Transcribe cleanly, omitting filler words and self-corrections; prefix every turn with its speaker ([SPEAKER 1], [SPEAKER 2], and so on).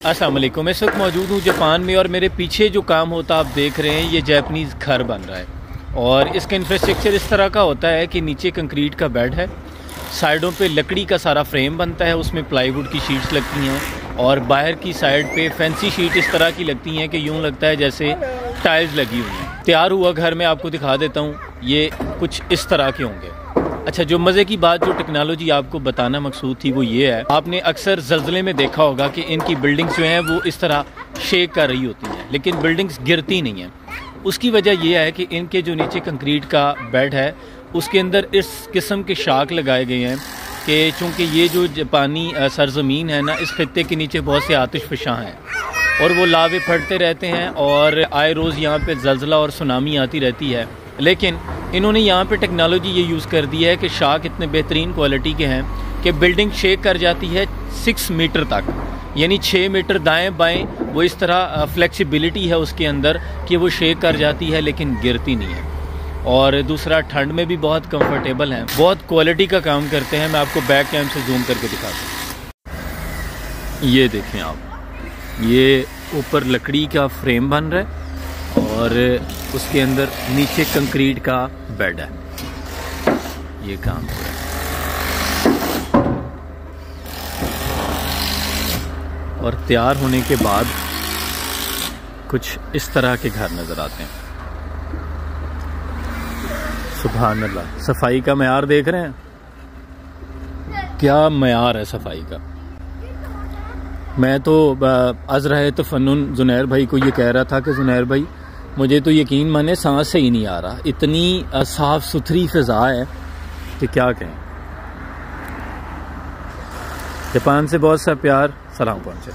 [SPEAKER 1] अस्सलाम वालेकुम। मैं इस वक्त मौजूद हूँ जापान में और मेरे पीछे जो काम होता आप देख रहे हैं ये जापानीज़ घर बन रहा है और इसका इंफ्रास्ट्रक्चर इस तरह का होता है कि नीचे कंक्रीट का बेड है, साइडों पे लकड़ी का सारा फ्रेम बनता है, उसमें प्लाईवुड की शीट्स लगती हैं और बाहर की साइड पे फैंसी शीट इस तरह की लगती हैं कि यूँ लगता है जैसे टाइल्स लगी हुई हैं। तैयार हुआ घर मैं आपको दिखा देता हूँ, ये कुछ इस तरह के होंगे। अच्छा, जो मज़े की बात, जो टेक्नोलॉजी आपको बताना मकसूद थी वो ये है, आपने अक्सर ज़लज़ले में देखा होगा कि इनकी बिल्डिंग्स जो हैं वो इस तरह शेक कर रही होती हैं, लेकिन बिल्डिंग्स गिरती नहीं हैं। उसकी वजह यह है कि इनके जो नीचे कंक्रीट का बेड है उसके अंदर इस किस्म के शाक लगाए गए हैं कि चूँकि ये जो जापानी सरजमीन है ना, इस खित्ते के नीचे बहुत से आतिशफशां हैं और वो लावे फटते रहते हैं और आए रोज़ यहाँ पे ज़लज़ला और सुनामी आती रहती है। लेकिन इन्होंने यहाँ पे टेक्नोलॉजी ये यूज़ कर दी है कि शाक इतने बेहतरीन क्वालिटी के हैं कि बिल्डिंग शेक कर जाती है 6 मीटर तक, यानी 6 मीटर दाएं बाएं। वो इस तरह फ्लेक्सिबिलिटी है उसके अंदर कि वो शेक कर जाती है लेकिन गिरती नहीं है। और दूसरा, ठंड में भी बहुत कंफर्टेबल हैं, बहुत क्वालिटी का काम करते हैं। मैं आपको बैक कैम से जूम करके दिखाता हूँ। ये देखें आप, ये ऊपर लकड़ी का फ्रेम बन रहा है और उसके अंदर नीचे कंक्रीट का बेड है। ये काम हो रहा है और तैयार होने के बाद कुछ इस तरह के घर नजर आते हैं। सुभान अल्लाह, सफाई का मयार देख रहे हैं, क्या मयार है सफाई का। मैं तो अज़राए तफन्नुन जुनैर भाई को ये कह रहा था कि जुनैर भाई, मुझे तो यकीन माने सांस से ही नहीं आ रहा, इतनी साफ़ सुथरी फ़िज़ा है कि क्या कहें। जापान से बहुत सा प्यार, सलाम पहुँचे।